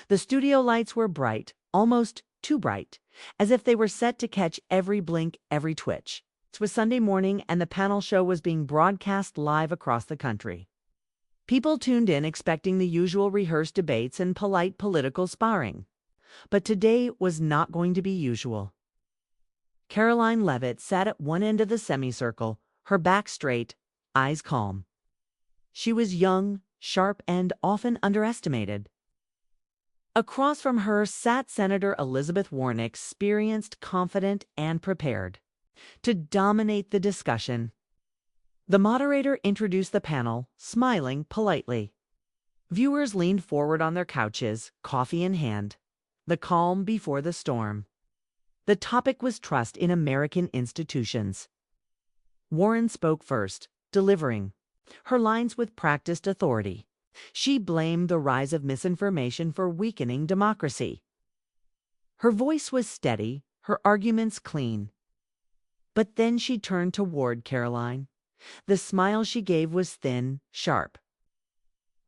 The studio lights were bright, almost too bright, as if they were set to catch every blink, every twitch. It was Sunday morning, and the panel show was being broadcast live across the country. People tuned in expecting the usual rehearsed debates and polite political sparring. But today was not going to be usual. Caroline Leavitt sat at one end of the semicircle, her back straight, eyes calm. She was young, sharp, and often underestimated. Across from her sat Senator Elizabeth Warren, experienced, confident, and prepared to dominate the discussion. The moderator introduced the panel, smiling politely. Viewers leaned forward on their couches, coffee in hand. The calm before the storm. The topic was trust in American institutions. Warren spoke first, delivering her lines with practiced authority. She blamed the rise of misinformation for weakening democracy. Her voice was steady, her arguments clean. But then she turned toward Caroline. The smile she gave was thin, sharp.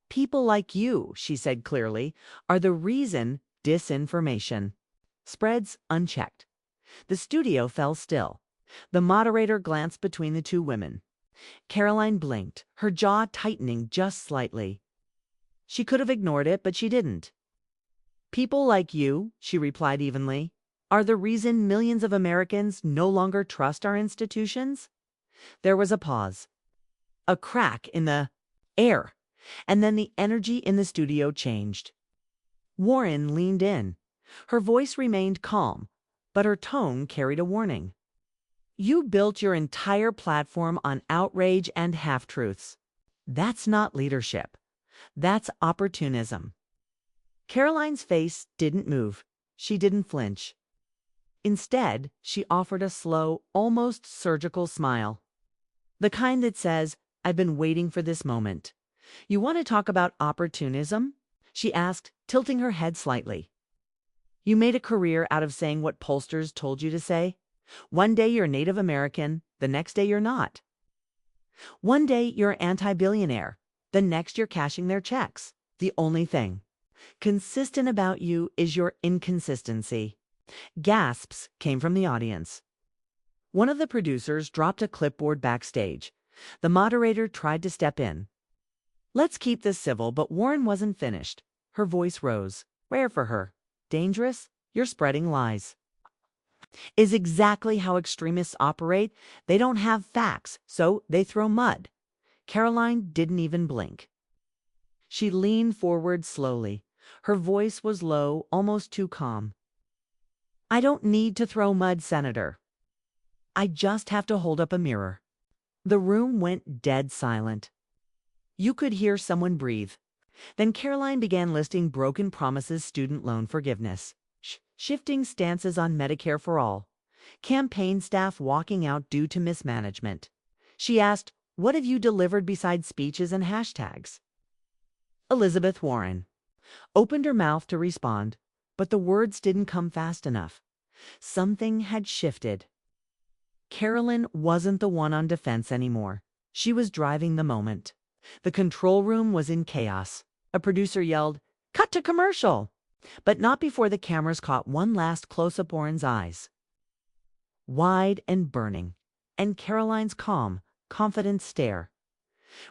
People like you, she said clearly, are the reason disinformation spreads unchecked. The studio fell still. The moderator glanced between the two women. Caroline blinked, her jaw tightening just slightly. She could have ignored it, but she didn't. People like you, she replied evenly, are the reason millions of Americans no longer trust our institutions. There was a pause, a crack in the air, and then the energy in the studio changed. Warren leaned in. Her voice remained calm, but her tone carried a warning. You built your entire platform on outrage and half-truths. That's not leadership. That's opportunism. Caroline's face didn't move. She didn't flinch. Instead, she offered a slow, almost surgical smile. The kind that says, I've been waiting for this moment. You want to talk about opportunism? She asked, tilting her head slightly. You made a career out of saying what pollsters told you to say. One day you're Native American, the next day you're not. One day you're anti-billionaire, the next you're cashing their checks. The only thing consistent about you is your inconsistency. Gasps came from the audience. One of the producers dropped a clipboard backstage. The moderator tried to step in. Let's keep this civil, but Warren wasn't finished. Her voice rose. Rare for her. Dangerous? You're spreading lies. Is exactly how extremists operate. They don't have facts, so they throw mud. Caroline didn't even blink. She leaned forward slowly. Her voice was low, almost too calm. I don't need to throw mud, Senator. I just have to hold up a mirror. The room went dead silent. You could hear someone breathe. Then Caroline began listing broken promises, student loan forgiveness, shifting stances on Medicare for all, campaign staff walking out due to mismanagement. She asked, what have you delivered besides speeches and hashtags? Elizabeth Warren opened her mouth to respond, but the words didn't come fast enough. Something had shifted. Carolyn wasn't the one on defense anymore. She was driving the moment. The control room was in chaos. A producer yelled, "Cut to commercial!" But not before the cameras caught one last close-up Warren's eyes. Wide and burning, and Caroline's calm, confident stare.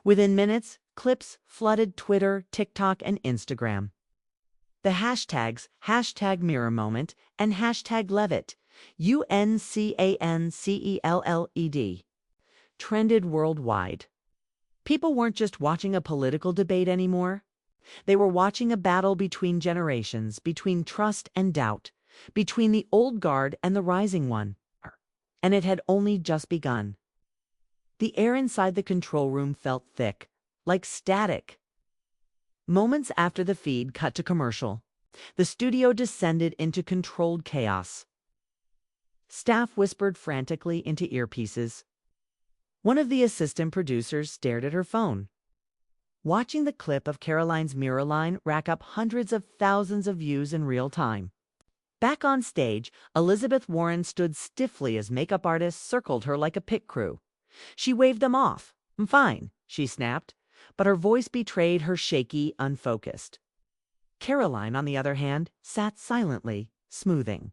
Within minutes, clips flooded Twitter, TikTok, and Instagram. The hashtags, #MirrorMoment and #Leavitt, UNCANCELLED, trended worldwide. People weren't just watching a political debate anymore. They were watching a battle between generations, between trust and doubt, between the old guard and the rising one. And it had only just begun. The air inside the control room felt thick, like static. Moments after the feed cut to commercial, the studio descended into controlled chaos. Staff whispered frantically into earpieces. One of the assistant producers stared at her phone. Watching the clip of Caroline's mirror line rack up hundreds of thousands of views in real time. Back on stage, Elizabeth Warren stood stiffly as makeup artists circled her like a pit crew. She waved them off. "I'm fine," she snapped, but her voice betrayed her shaky, unfocused. Caroline, on the other hand, sat silently, smoothing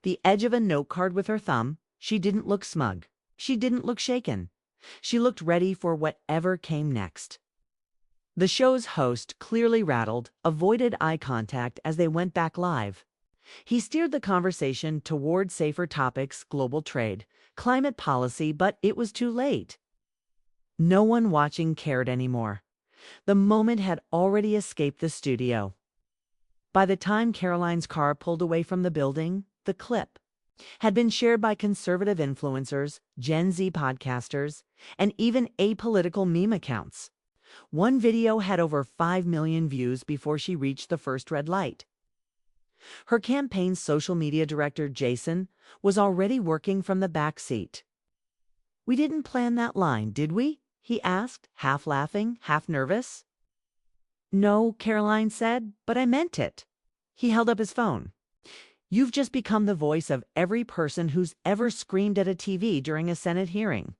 the edge of a note card with her thumb. She didn't look smug. She didn't look shaken. She looked ready for whatever came next. The show's host, clearly rattled, avoided eye contact as they went back live. He steered the conversation toward safer topics: global trade, climate policy, but it was too late. No one watching cared anymore. The moment had already escaped the studio. By the time Caroline's car pulled away from the building, the clip had been shared by conservative influencers, Gen Z podcasters, and even apolitical meme accounts. One video had over 5 million views before she reached the first red light. Her campaign's social media director, Jason, was already working from the back seat. "We didn't plan that line, did we?" he asked, half laughing, half nervous. "No," Caroline said, "but I meant it." He held up his phone. "You've just become the voice of every person who's ever screamed at a TV during a Senate hearing."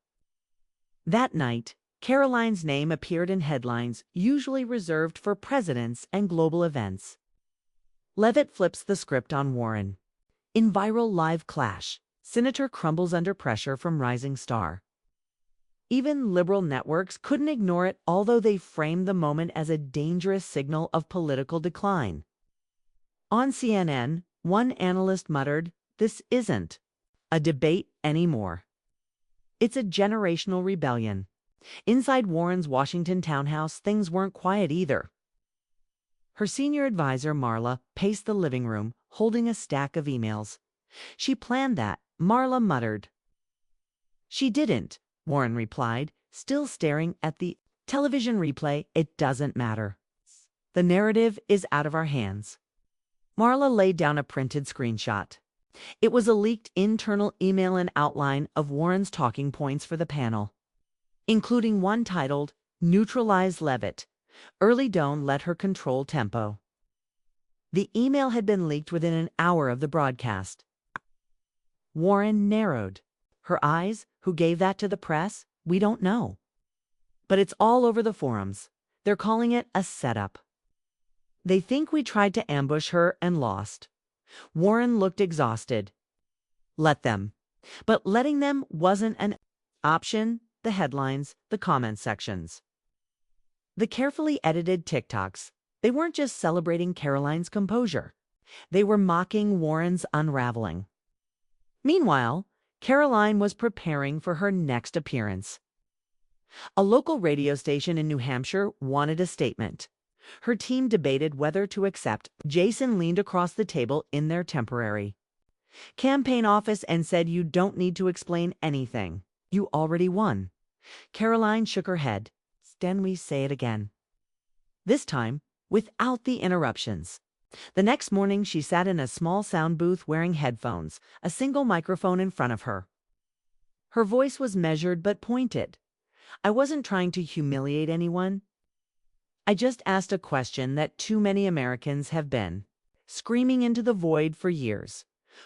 That night, Caroline's name appeared in headlines usually reserved for presidents and global events. Leavitt flips the script on Warren. In viral live clash, Senator crumbles under pressure from rising star. Even liberal networks couldn't ignore it, although they framed the moment as a dangerous signal of political decline. On CNN, one analyst muttered, "This isn't a debate anymore. It's a generational rebellion." Inside Warren's Washington townhouse, things weren't quiet either. Her senior advisor, Marla, paced the living room, holding a stack of emails. "She planned that," Marla muttered. "She didn't," Warren replied, still staring at the television replay. "It doesn't matter. The narrative is out of our hands." Marla laid down a printed screenshot. It was a leaked internal email and outline of Warren's talking points for the panel, including one titled, "Neutralize Leavitt. Early Dawn Let Her Control Tempo." The email had been leaked within an hour of the broadcast. Warren narrowed her eyes. "Who gave that to the press? We don't know. But it's all over the forums. They're calling it a setup. They think we tried to ambush her and lost." Warren looked exhausted. Let them. But letting them wasn't an option. The headlines, the comment sections, the carefully edited TikToks, they weren't just celebrating Caroline's composure. They were mocking Warren's unraveling. Meanwhile, Caroline was preparing for her next appearance. A local radio station in New Hampshire wanted a statement. Her team debated whether to accept. Jason leaned across the table in their temporary campaign office and said, "You don't need to explain anything. You already won." Caroline shook her head. "Then we say it again." This time, without the interruptions. The next morning, she sat in a small sound booth wearing headphones, a single microphone in front of her. Her voice was measured but pointed. "I wasn't trying to humiliate anyone. I just asked a question that too many Americans have been screaming into the void for years.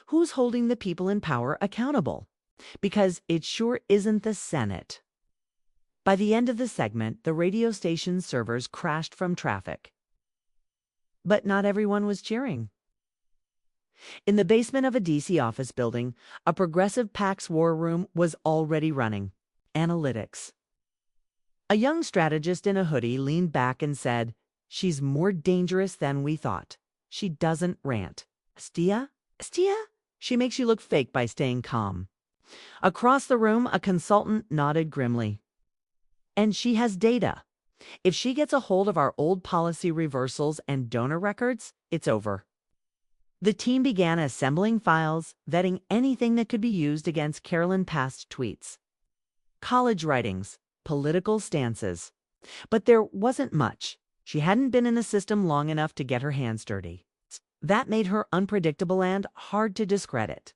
Who's holding the people in power accountable? Because it sure isn't the Senate." By the end of the segment, the radio station's servers crashed from traffic. But not everyone was cheering. In the basement of a DC office building, a progressive PAC's war room was already running. Analytics. A young strategist in a hoodie leaned back and said, "She's more dangerous than we thought. She doesn't rant. Stia? She makes you look fake by staying calm." Across the room, a consultant nodded grimly. "And she has data. If she gets a hold of our old policy reversals and donor records, it's over." The team began assembling files, vetting anything that could be used against Caroline's past tweets. College writings, political stances. But there wasn't much. She hadn't been in the system long enough to get her hands dirty. That made her unpredictable and hard to discredit.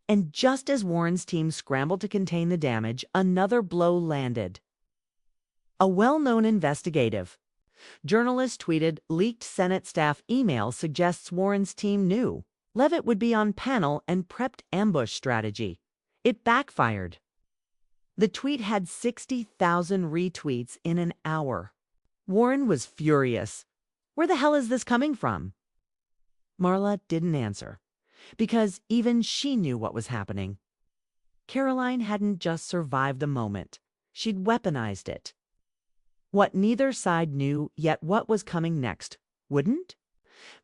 And just as Warren's team scrambled to contain the damage, another blow landed. A well-known investigative journalist tweeted, "Leaked Senate staff email suggests Warren's team knew Leavitt would be on panel and prepped ambush strategy." It backfired. The tweet had 60,000 retweets in an hour. Warren was furious. Where the hell is this coming from? Marla didn't answer, because even she knew what was happening. Caroline hadn't just survived the moment. She'd weaponized it. What neither side knew, yet what was coming next, wouldn't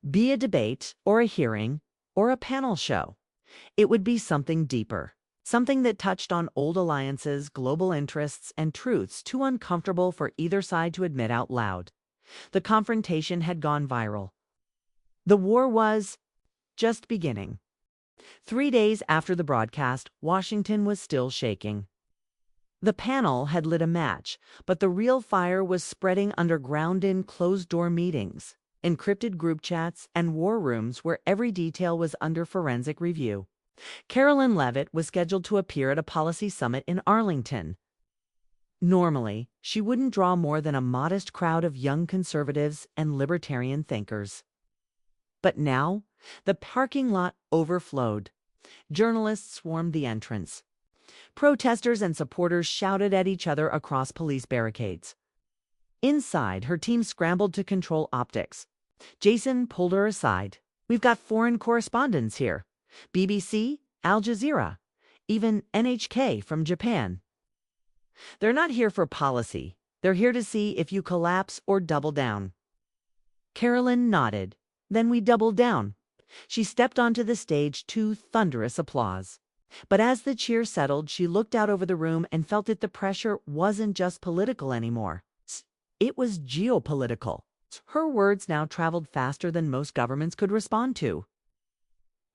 be a debate or a hearing or a panel show. It would be something deeper, something that touched on old alliances, global interests, and truths too uncomfortable for either side to admit out loud. The confrontation had gone viral. The war was just beginning. 3 days after the broadcast, Washington was still shaking. The panel had lit a match, but the real fire was spreading underground in closed-door meetings, encrypted group chats, and war rooms where every detail was under forensic review. Carolyn Leavitt was scheduled to appear at a policy summit in Arlington. Normally, she wouldn't draw more than a modest crowd of young conservatives and libertarian thinkers. But now, the parking lot overflowed. Journalists swarmed the entrance. Protesters and supporters shouted at each other across police barricades. Inside, her team scrambled to control optics. Jason pulled her aside. "We've got foreign correspondents here. BBC, Al Jazeera, even NHK from Japan. They're not here for policy. They're here to see if you collapse or double down." Carolyn nodded. Then we doubled down. She stepped onto the stage to thunderous applause. But as the cheer settled, she looked out over the room and felt that the pressure wasn't just political anymore. It was geopolitical. Her words now traveled faster than most governments could respond to.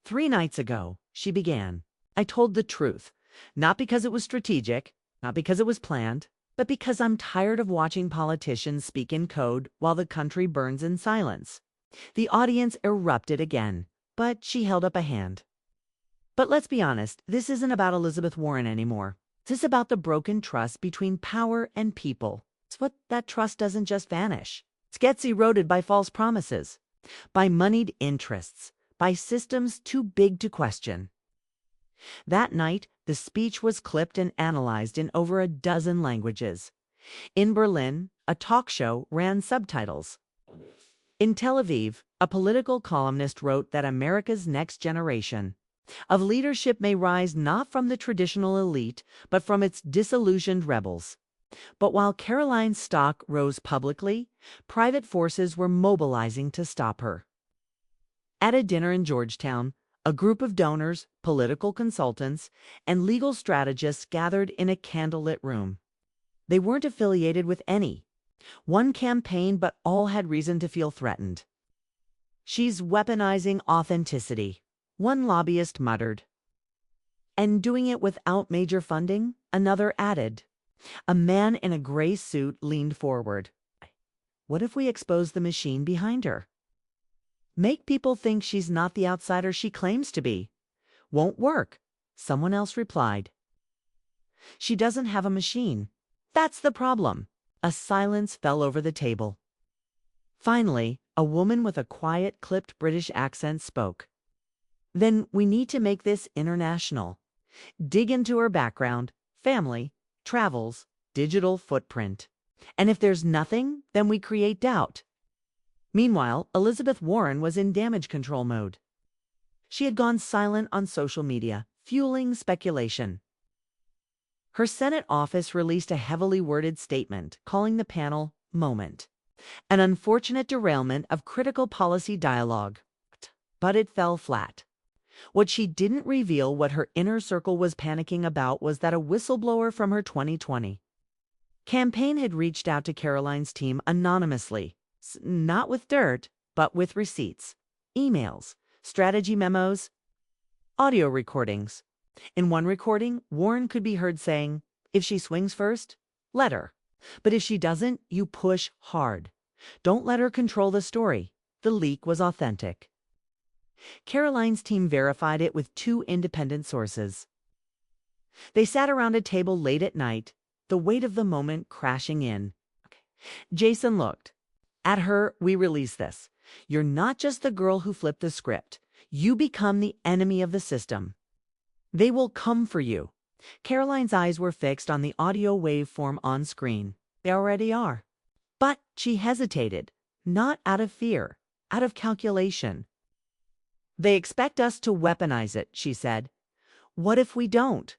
"3 nights ago," she began, "I told the truth. Not because it was strategic, not because it was planned, but because I'm tired of watching politicians speak in code while the country burns in silence." The audience erupted again, but she held up a hand. "But let's be honest, this isn't about Elizabeth Warren anymore. This is about the broken trust between power and people. It's what that trust doesn't just vanish. It gets eroded by false promises, by moneyed interests, by systems too big to question." That night, the speech was clipped and analyzed in over a dozen languages. In Berlin, a talk show ran subtitles. In Tel Aviv, a political columnist wrote that America's next generation of leadership may rise not from the traditional elite, but from its disillusioned rebels. But while Caroline's stock rose publicly, private forces were mobilizing to stop her. At a dinner in Georgetown, a group of donors, political consultants, and legal strategists gathered in a candlelit room. They weren't affiliated with any one campaign, but all had reason to feel threatened. "She's weaponizing authenticity," one lobbyist muttered. "And doing it without major funding," another added. A man in a gray suit leaned forward. "What if we expose the machine behind her? Make people think she's not the outsider she claims to be." "Won't work," someone else replied. "She doesn't have a machine. That's the problem." A silence fell over the table. Finally, a woman with a quiet, clipped British accent spoke. "Then we need to make this international. Dig into her background, family, travels, digital footprint. And if there's nothing, then we create doubt." Meanwhile, Elizabeth Warren was in damage control mode. She had gone silent on social media, fueling speculation. Her Senate office released a heavily worded statement calling the panel "moment," an unfortunate derailment of critical policy dialogue. But it fell flat. What she didn't reveal, what her inner circle was panicking about, was that a whistleblower from her 2020 campaign had reached out to Caroline's team anonymously, not with dirt, but with receipts, emails, strategy memos, audio recordings. In one recording, Warren could be heard saying, "If she swings first, let her. But if she doesn't, you push hard. Don't let her control the story." The leak was authentic. Caroline's team verified it with 2 independent sources. They sat around a table late at night, the weight of the moment crashing in. Jason looked. "At her, we release this. You're not just the girl who flipped the script. You become the enemy of the system. They will come for you." Caroline's eyes were fixed on the audio waveform on screen. "They already are." But she hesitated. Not out of fear, out of calculation. They expect us to weaponize it, she said. What if we don't?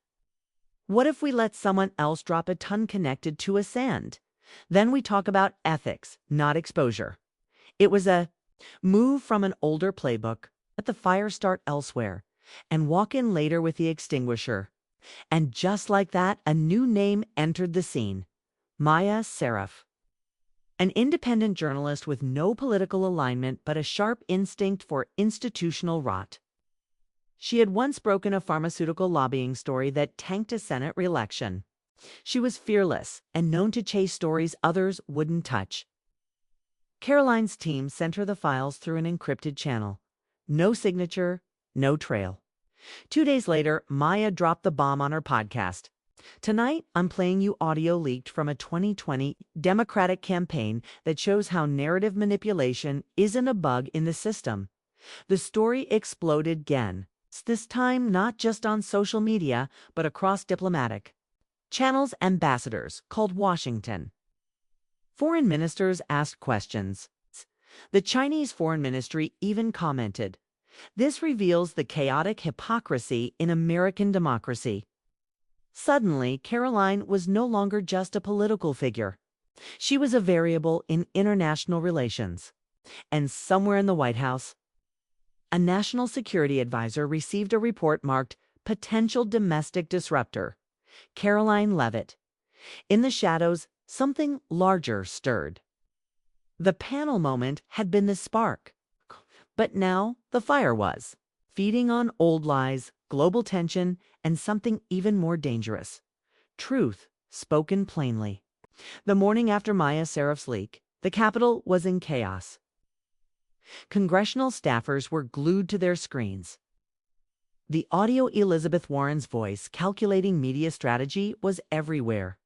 What if we let someone else drop a ton connected to a sand? Then we talk about ethics, not exposure. It was a move from an older playbook, let the fire start elsewhere, and walk in later with the extinguisher. And just like that, a new name entered the scene. Maya Seraph. An independent journalist with no political alignment but a sharp instinct for institutional rot. She had once broken a pharmaceutical lobbying story that tanked a Senate re-election. She was fearless and known to chase stories others wouldn't touch. Caroline's team sent her the files through an encrypted channel. No signature, no trail. 2 days later, Maya dropped the bomb on her podcast. Tonight, I'm playing you audio leaked from a 2020 Democratic campaign that shows how narrative manipulation isn't a bug in the system. The story exploded again, this time not just on social media, but across diplomatic channels. Ambassadors called Washington. Foreign ministers asked questions. The Chinese Foreign Ministry even commented. This reveals the chaotic hypocrisy in American democracy. Suddenly, Caroline was no longer just a political figure. She was a variable in international relations. And somewhere in the White House, a national security advisor received a report marked Potential Domestic Disruptor. Caroline Leavitt. In the shadows, something larger stirred. The panel moment had been the spark. But now the fire was, feeding on old lies, global tension, and something even more dangerous. Truth spoken plainly. The morning after Maya Seraph's leak, the Capitol was in chaos. Congressional staffers were glued to their screens. The audio Elizabeth Warren's voice calculating media strategy was everywhere.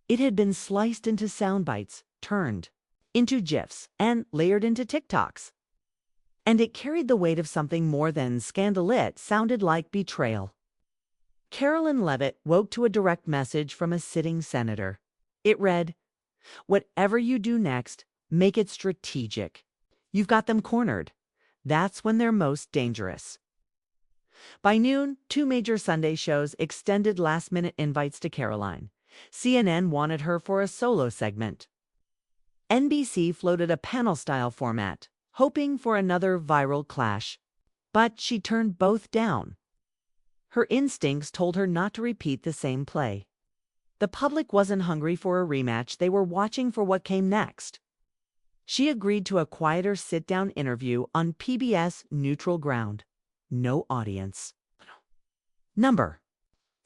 It had been sliced into sound bites, turned into GIFs, and layered into TikToks. And it carried the weight of something more than scandal. It sounded like betrayal. Caroline Leavitt woke to a direct message from a sitting senator. It read, "Whatever you do next, make it strategic. You've got them cornered. That's when they're most dangerous." By noon, 2 major Sunday shows extended last-minute invites to Caroline. CNN wanted her for a solo segment. NBC floated a panel-style format, hoping for another viral clash. But she turned both down. Her instincts told her not to repeat the same play. The public wasn't hungry for a rematch, they were watching for what came next. She agreed to a quieter sit-down interview on PBS neutral ground. No audience. Number.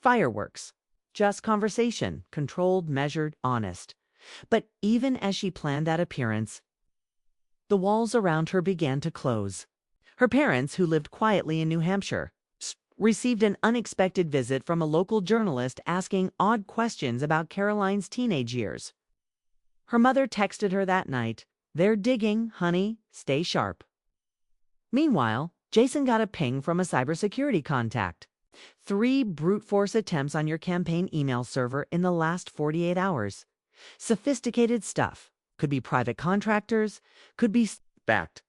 Fireworks. Just conversation, controlled, measured, honest. But even as she planned that appearance, the walls around her began to close. Her parents, who lived quietly in New Hampshire, received an unexpected visit from a local journalist asking odd questions about Caroline's teenage years. Her mother texted her that night, "They're digging, honey, stay sharp." Meanwhile, Jason got a ping from a cybersecurity contact. 3 brute force attempts on your campaign email server in the last 48 hours. Sophisticated stuff. Could be private contractors, could be backed.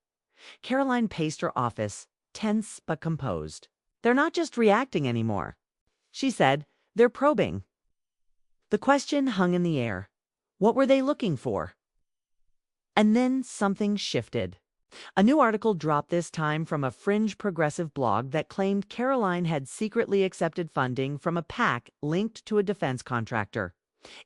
Caroline paced her office, tense but composed. "They're not just reacting anymore," she said. "They're probing." The question hung in the air. What were they looking for? And then something shifted. A new article dropped, this time from a fringe progressive blog that claimed Caroline had secretly accepted funding from a PAC linked to a defense contractor.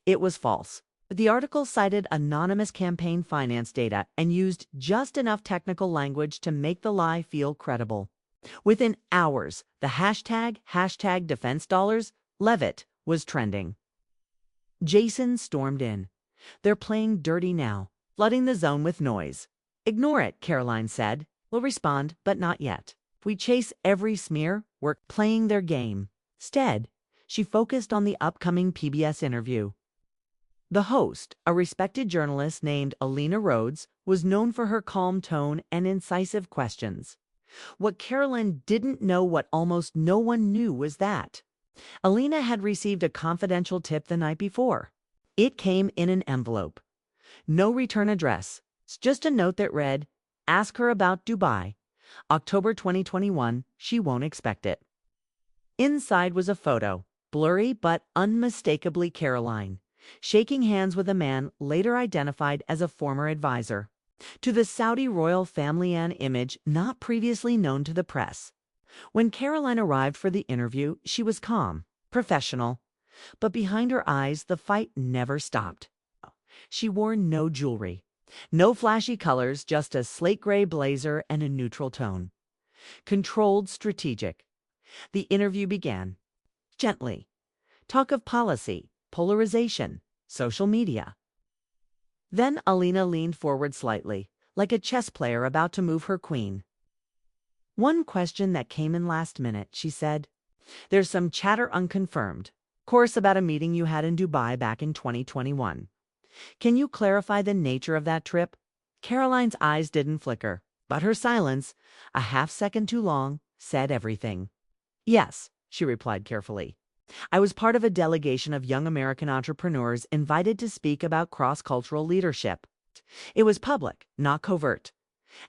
It was false. The article cited anonymous campaign finance data and used just enough technical language to make the lie feel credible. Within hours, the hashtag defense dollars, Leavitt, was trending. Jason stormed in. "They're playing dirty now, flooding the zone with noise." "Ignore it," Caroline said. "We'll respond, but not yet. If we chase every smear, we're playing their game." Instead, she focused on the upcoming PBS interview. The host, a respected journalist named Alina Rhodes, was known for her calm tone and incisive questions. What Caroline didn't know, what almost no one knew, was that Alina had received a confidential tip the night before. It came in an envelope. No return address, It's just a note that read, "Ask her about Dubai. October 2021, she won't expect it." Inside was a photo, blurry but unmistakably Caroline, shaking hands with a man later identified as a former advisor to the Saudi royal family, an image not previously known to the press. When Caroline arrived for the interview, she was calm, professional, but behind her eyes the fight never stopped. She wore no jewelry, no flashy colors, just a slate gray blazer and a neutral tone. Controlled, strategic. The interview began. Gently. Talk of policy, polarization, social media. Then Alina leaned forward slightly, like a chess player about to move her queen. "One question that came in last minute," she said. "There's some chatter unconfirmed. Course about a meeting you had in Dubai back in 2021. Can you clarify the nature of that trip?" Caroline's eyes didn't flicker, but her silence, a half second too long, said everything. "Yes," she replied carefully. "I was part of a delegation of young American entrepreneurs invited to speak about cross-cultural leadership. It was public, not covert,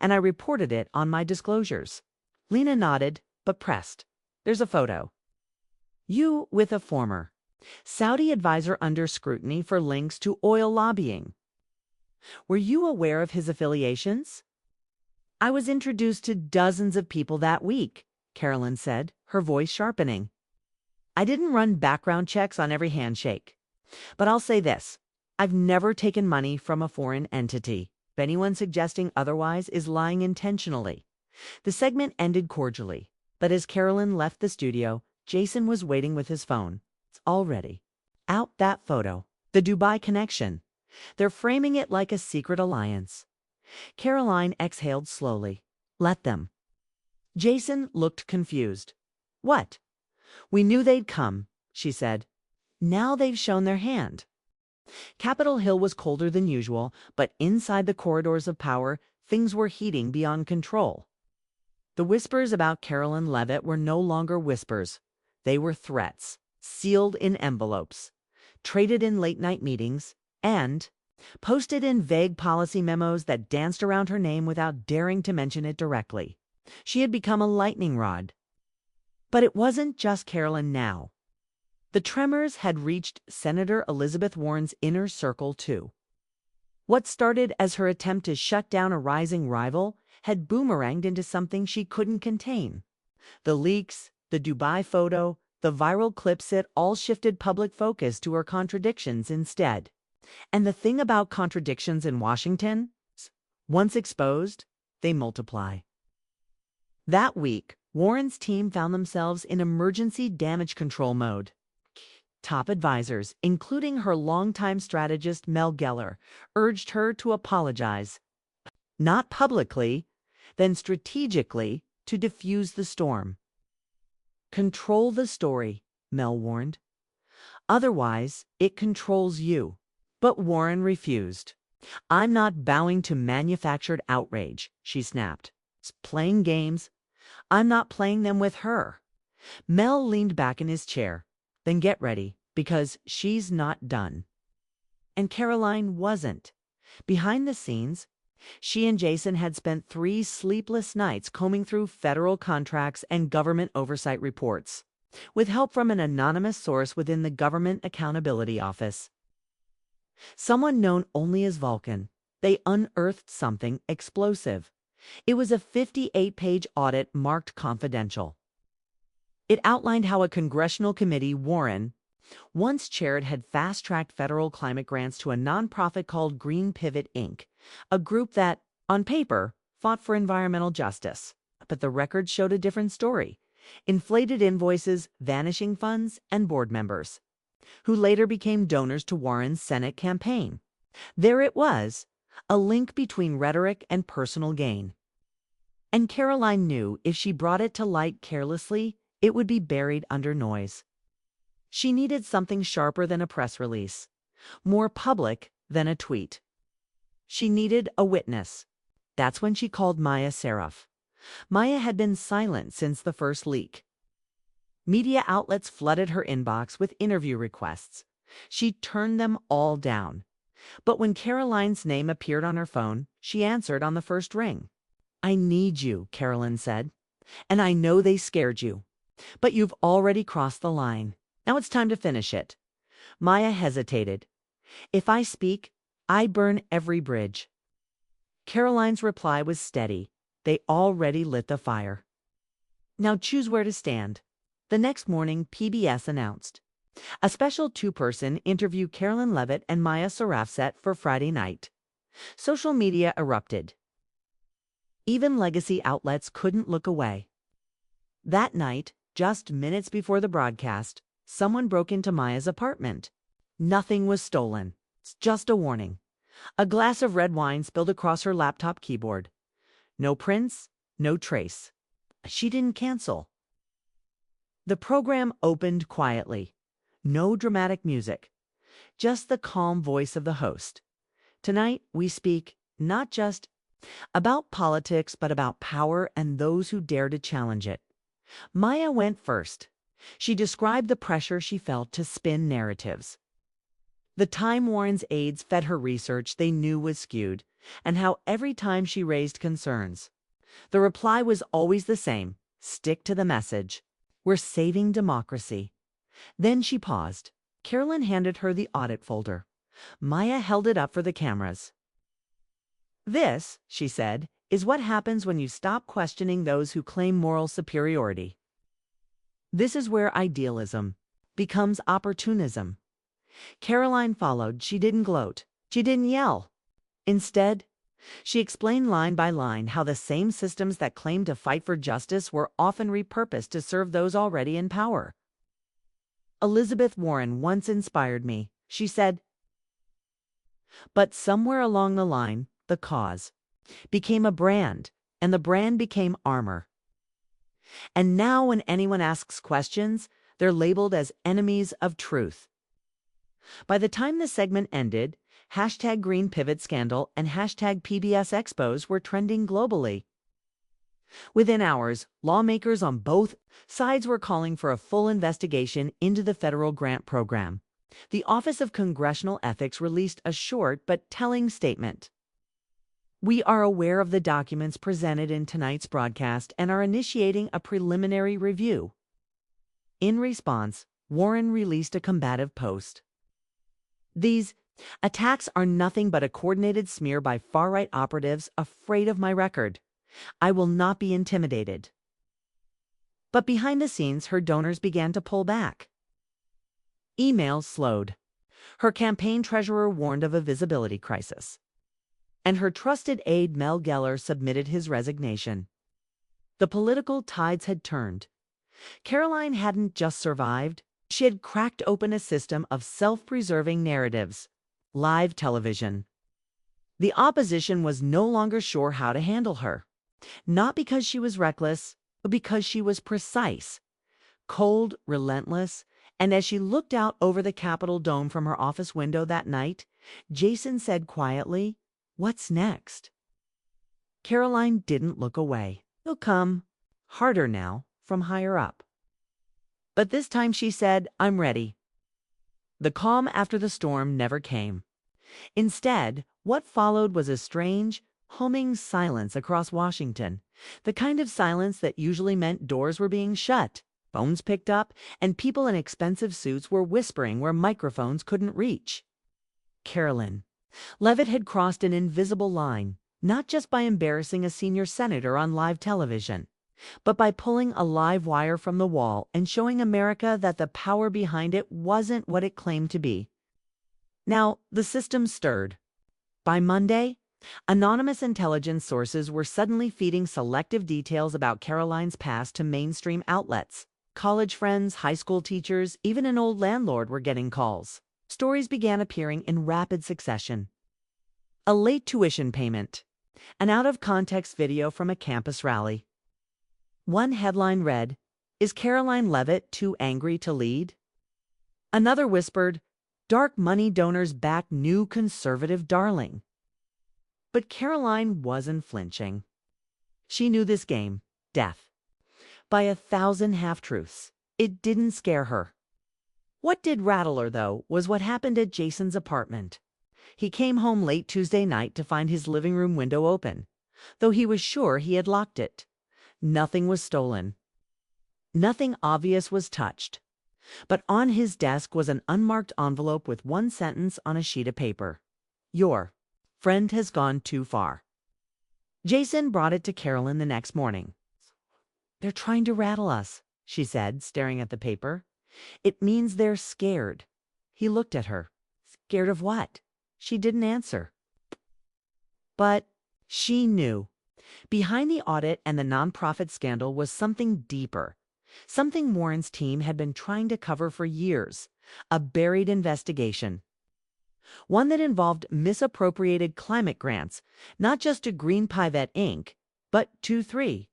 and I reported it on my disclosures." Lena nodded, but pressed. "There's a photo. You with a former Saudi advisor under scrutiny for links to oil lobbying. Were you aware of his affiliations?" "I was introduced to dozens of people that week," Carolyn said, her voice sharpening. "I didn't run background checks on every handshake. But I'll say this. I've never taken money from a foreign entity. If anyone suggesting otherwise is lying intentionally." The segment ended cordially, but as Carolyn left the studio, Jason was waiting with his phone. It's already out, that photo. The Dubai connection. They're framing it like a secret alliance. Caroline exhaled slowly. "Let them." Jason looked confused. "What?" "We knew they'd come," she said. "Now they've shown their hand." Capitol Hill was colder than usual, but inside the corridors of power, things were heating beyond control. The whispers about Carolyn Leavitt were no longer whispers. They were threats, sealed in envelopes, traded in late-night meetings, and posted in vague policy memos that danced around her name without daring to mention it directly. She had become a lightning rod. But it wasn't just Carolyn now. The tremors had reached Senator Elizabeth Warren's inner circle, too. What started as her attempt to shut down a rising rival had boomeranged into something she couldn't contain. The leaks, the Dubai photo, the viral clips, it all shifted public focus to her contradictions instead. And the thing about contradictions in Washington, once exposed, they multiply. That week, Warren's team found themselves in emergency damage control mode. Top advisors, including her longtime strategist Mel Geller, urged her to apologize. Not publicly, then strategically, to diffuse the storm. "Control the story," Mel warned. "Otherwise, it controls you." But Warren refused. "I'm not bowing to manufactured outrage," she snapped. "It's playing games. I'm not playing them with her." Mel leaned back in his chair. "Then get ready, because she's not done." And Caroline wasn't. Behind the scenes, she and Jason had spent 3 sleepless nights combing through federal contracts and government oversight reports, with help from an anonymous source within the Government Accountability Office. Someone known only as Vulcan. They unearthed something explosive. It was a 58-page audit marked confidential. It outlined how a congressional committee Warren once chaired had fast-tracked federal climate grants to a nonprofit called Green Pivot, Inc., a group that, on paper, fought for environmental justice. But the record showed a different story. Inflated invoices, vanishing funds, and board members, who later became donors to Warren's Senate campaign. There it was, a link between rhetoric and personal gain. And Caroline knew if she brought it to light carelessly, it would be buried under noise. She needed something sharper than a press release, more public than a tweet. She needed a witness. That's when she called Maya Seraph. Maya had been silent since the first leak. Media outlets flooded her inbox with interview requests. She turned them all down. But when Caroline's name appeared on her phone, she answered on the first ring. "I need you," Caroline said. "And I know they scared you. But you've already crossed the line. Now it's time to finish it." Maya hesitated. "If I speak, I burn every bridge." Caroline's reply was steady. They already lit the fire. "Now choose where to stand." The next morning, PBS announced a special two-person interview Carolyn Leavitt and Maya Sarafset for Friday night. Social media erupted. Even legacy outlets couldn't look away. That night, just minutes before the broadcast, someone broke into Maya's apartment. Nothing was stolen. It's just a warning. A glass of red wine spilled across her laptop keyboard. No prints, no trace. She didn't cancel. The program opened quietly. No dramatic music. Just the calm voice of the host. "Tonight, we speak not just about politics, but about power and those who dare to challenge it." Maya went first. She described the pressure she felt to spin narratives. The time Warren's aides fed her research they knew was skewed, and how every time she raised concerns, the reply was always the same: stick to the message. We're saving democracy. Then she paused. Carolyn handed her the audit folder. Maya held it up for the cameras. "This," she said, "is what happens when you stop questioning those who claim moral superiority. This is where idealism becomes opportunism." Caroline followed. She didn't gloat. She didn't yell. Instead, she explained line by line how the same systems that claimed to fight for justice were often repurposed to serve those already in power. "Elizabeth Warren once inspired me," she said. But somewhere along the line, the cause became a brand, and the brand became armor. And now when anyone asks questions, they're labeled as enemies of truth. By the time the segment ended, hashtag Green Pivot Scandal and hashtag PBS Expos were trending globally. Within hours, lawmakers on both sides were calling for a full investigation into the federal grant program. The Office of Congressional Ethics released a short but telling statement. "We are aware of the documents presented in tonight's broadcast and are initiating a preliminary review." In response, Warren released a combative post. "These attacks are nothing but a coordinated smear by far-right operatives afraid of my record. I will not be intimidated." But behind the scenes, her donors began to pull back. Emails slowed. Her campaign treasurer warned of a visibility crisis. And her trusted aide Mel Geller submitted his resignation. The political tides had turned. Caroline hadn't just survived. She had cracked open a system of self-preserving narratives. Live television. The opposition was no longer sure how to handle her. Not because she was reckless, but because she was precise, cold, relentless, and as she looked out over the Capitol dome from her office window that night, Jason said quietly, "What's next?" Caroline didn't look away. "It'll come, harder now, from higher up." But this time she said, "I'm ready." The calm after the storm never came. Instead, what followed was a strange, humming silence across Washington, the kind of silence that usually meant doors were being shut, phones picked up, and people in expensive suits were whispering where microphones couldn't reach. Carolyn Leavitt had crossed an invisible line, not just by embarrassing a senior senator on live television, but by pulling a live wire from the wall and showing America that the power behind it wasn't what it claimed to be. Now, the system stirred. By Monday, anonymous intelligence sources were suddenly feeding selective details about Caroline's past to mainstream outlets. College friends, high school teachers, even an old landlord were getting calls. Stories began appearing in rapid succession. A late tuition payment. An out-of-context video from a campus rally. One headline read, "Is Caroline Leavitt too angry to lead?" Another whispered, "Dark money donors back new conservative darling." But Caroline wasn't flinching. She knew this game, death, by 1,000 half-truths. It didn't scare her. What did rattle her, though, was what happened at Jason's apartment. He came home late Tuesday night to find his living room window open, though he was sure he had locked it. Nothing was stolen. Nothing obvious was touched. But on his desk was an unmarked envelope with one sentence on a sheet of paper. Your friend has gone too far. Jason brought it to Carolyn the next morning. They're trying to rattle us, she said, staring at the paper. It means they're scared. He looked at her. Scared of what? She didn't answer. But she knew. Behind the audit and the nonprofit scandal was something deeper. Something Warren's team had been trying to cover for years. A buried investigation. One that involved misappropriated climate grants, not just to Green Pivot Inc., but to 3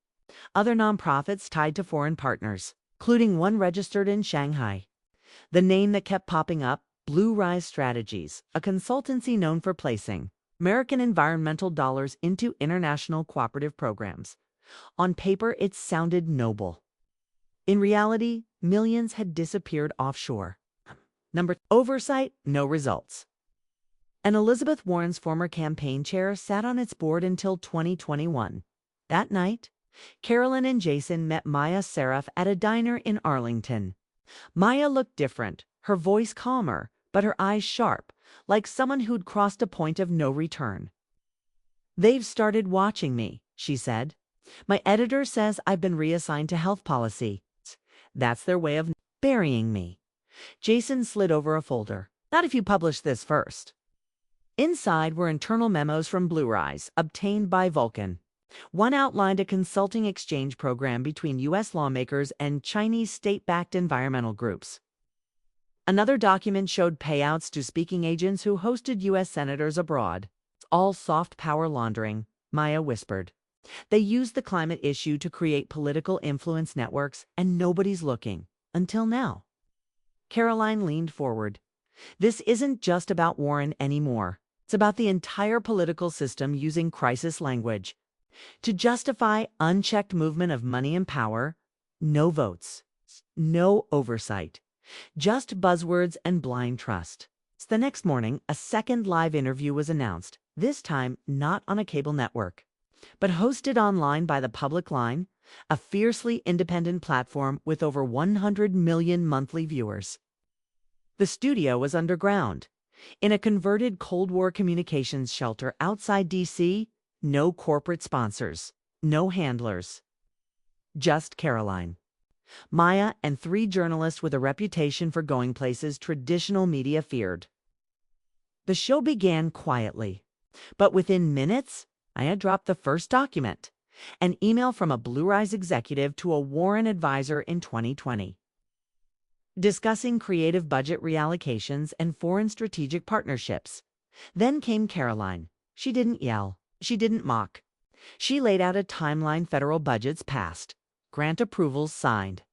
other nonprofits tied to foreign partners, including one registered in Shanghai. The name that kept popping up, Blue Rise Strategies, a consultancy known for placing American environmental dollars into international cooperative programs. On paper, it sounded noble. In reality, millions had disappeared offshore. Oversight, no results. And Elizabeth Warren's former campaign chair sat on its board until 2021. That night, Carolyn and Jason met Maya Seraph at a diner in Arlington. Maya looked different, her voice calmer, but her eyes sharp, like someone who'd crossed a point of no return. They've started watching me, she said. My editor says I've been reassigned to health policy. That's their way of burying me. Jason slid over a folder. Not if you publish this first. Inside were internal memos from Blue Rise, obtained by Vulcan. One outlined a consulting exchange program between U.S. lawmakers and Chinese state-backed environmental groups. Another document showed payouts to speaking agents who hosted U.S. senators abroad. It's all soft power laundering, Maya whispered. They used the climate issue to create political influence networks, and nobody's looking. Until now. Caroline leaned forward. This isn't just about Warren anymore. It's about the entire political system using crisis language. To justify unchecked movement of money and power, no votes, no oversight, just buzzwords and blind trust. The next morning, a second live interview was announced, this time not on a cable network, but hosted online by the Public Line, a fiercely independent platform with over 100 million monthly viewers. The studio was underground, in a converted Cold War communications shelter outside D.C., no corporate sponsors, no handlers. Just Caroline, Maya, and 3 journalists with a reputation for going places traditional media feared. The show began quietly, but within minutes, Maya dropped the first document, an email from a Blue Rise executive to a Warren advisor in 2020. Discussing creative budget reallocations and foreign strategic partnerships. Then came Caroline. She didn't yell. She didn't mock. She laid out a timeline: federal budgets passed, grant approvals signed,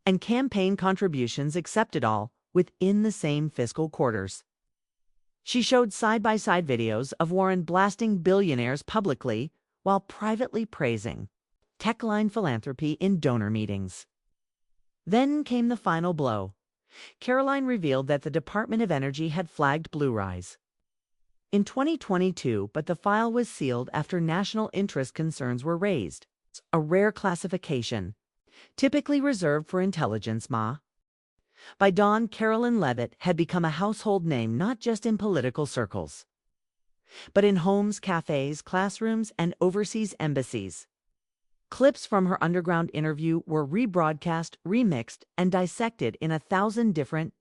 and campaign contributions accepted, all within the same fiscal quarters. She showed side-by-side videos of Warren blasting billionaires publicly while privately praising tech-line philanthropy in donor meetings. Then came the final blow. Caroline revealed that the Department of Energy had flagged Blue Rise in 2022, but the file was sealed after national interest concerns were raised. It's a rare classification, typically reserved for intelligence. By dawn, Carolyn Leavitt had become a household name not just in political circles, but in homes, cafes, classrooms, and overseas embassies. Clips from her underground interview were rebroadcast, remixed, and dissected in 1,000 different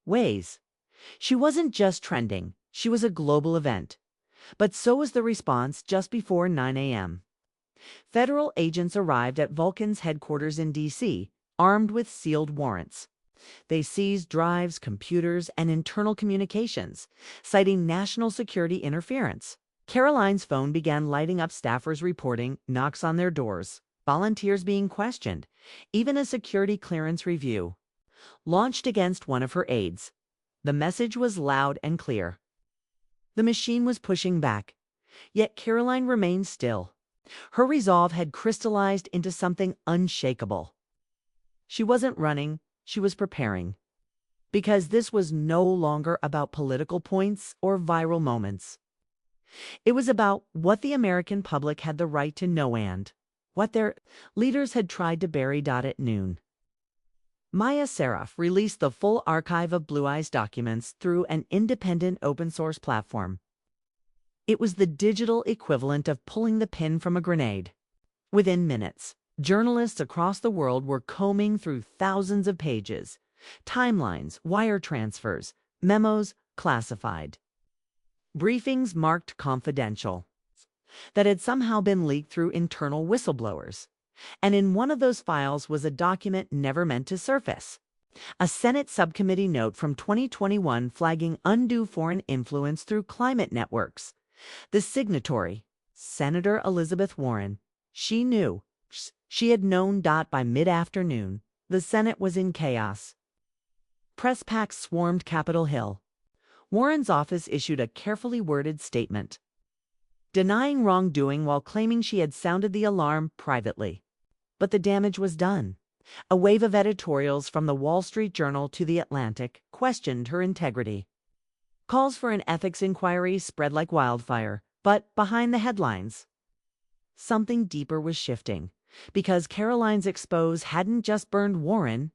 ways. She wasn't just trending, she was a global event. But so was the response just before 9 a.m. Federal agents arrived at Vulcan's headquarters in D.C., armed with sealed warrants. They seized drives, computers, and internal communications, citing national security interference. Caroline's phone began lighting up, staffers reporting, knocks on their doors, volunteers being questioned, even a security clearance review launched against one of her aides. The message was loud and clear. The machine was pushing back, yet Caroline remained still. Her resolve had crystallized into something unshakable. She wasn't running, she was preparing. because this was no longer about political points or viral moments. It was about what the American public had the right to know and what their leaders had tried to bury. At noon, Maya Seraph released the full archive of Blue Eye's documents through an independent open-source platform. It was the digital equivalent of pulling the pin from a grenade. Within minutes, journalists across the world were combing through thousands of pages, timelines, wire transfers, memos classified, briefings marked confidential, that had somehow been leaked through internal whistleblowers. And in one of those files was a document never meant to surface. A Senate subcommittee note from 2021 flagging undue foreign influence through climate networks. The signatory, Senator Elizabeth Warren, she knew. She had known. By mid-afternoon, the Senate was in chaos. Press packs swarmed Capitol Hill. Warren's office issued a carefully worded statement, denying wrongdoing while claiming she had sounded the alarm privately. But the damage was done. A wave of editorials from the Wall Street Journal to The Atlantic questioned her integrity. Calls for an ethics inquiry spread like wildfire, but behind the headlines, something deeper was shifting, because Caroline's expose hadn't just burned Warren.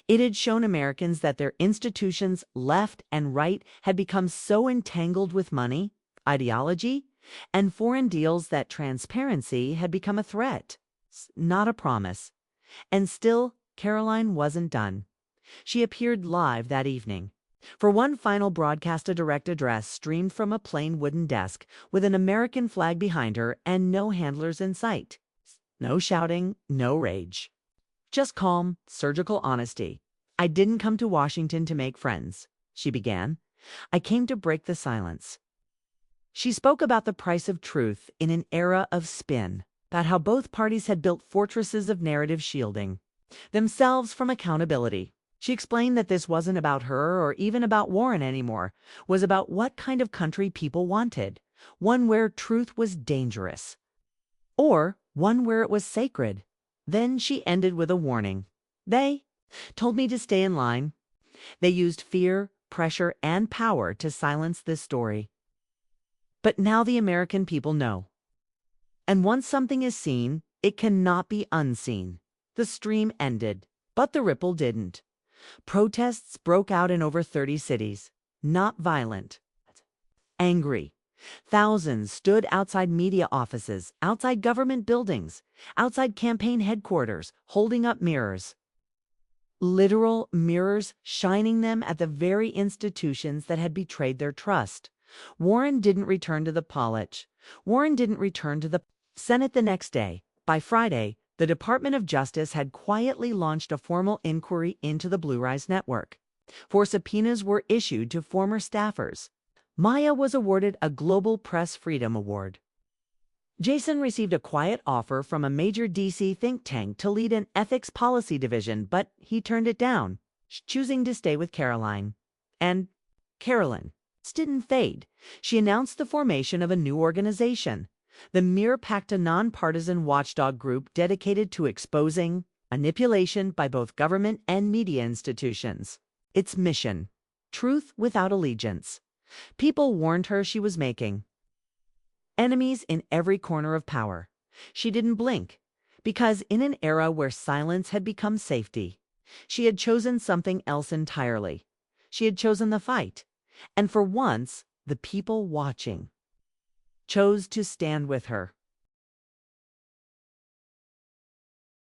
It had shown Americans that their institutions, left and right, had become so entangled with money, ideology, and foreign deals that transparency had become a threat, not a promise. And still, Caroline wasn't done. She appeared live that evening. For one final broadcast, a direct address streamed from a plain wooden desk with an American flag behind her and no handlers in sight. No shouting, no rage. Just calm, surgical honesty. "I didn't come to Washington to make friends," she began. "I came to break the silence." She spoke about the price of truth in an era of spin, about how both parties had built fortresses of narrative shielding themselves from accountability. She explained that this wasn't about her or even about Warren anymore, was about what kind of country people wanted, one where truth was dangerous, or one where it was sacred. Then she ended with a warning. "They told me to stay in line. They used fear, pressure, and power to silence this story. But now the American people know. And once something is seen, it cannot be unseen." The stream ended, but the ripple didn't. Protests broke out in over 30 cities. Not violent, angry. Thousands stood outside media offices, outside government buildings, outside campaign headquarters, holding up mirrors. Literal mirrors, shining them at the very institutions that had betrayed their trust. Warren didn't return to the polish. Warren didn't return to the Senate the next day. By Friday, the Department of Justice had quietly launched a formal inquiry into the Blue Rise network. 4 subpoenas were issued to former staffers. Maya was awarded a Global Press Freedom Award. Jason received a quiet offer from a major D.C. think tank to lead an ethics policy division, but he turned it down, choosing to stay with Caroline. And Carolyn didn't fade. She announced the formation of a new organization, the Mirror Pact, a nonpartisan watchdog group dedicated to exposing manipulation by both government and media institutions. Its mission: truth without allegiance. People warned her she was making enemies in every corner of power. She didn't blink, because in an era where silence had become safety, she had chosen something else entirely. She had chosen the fight. And for once, the people watching chose to stand with her.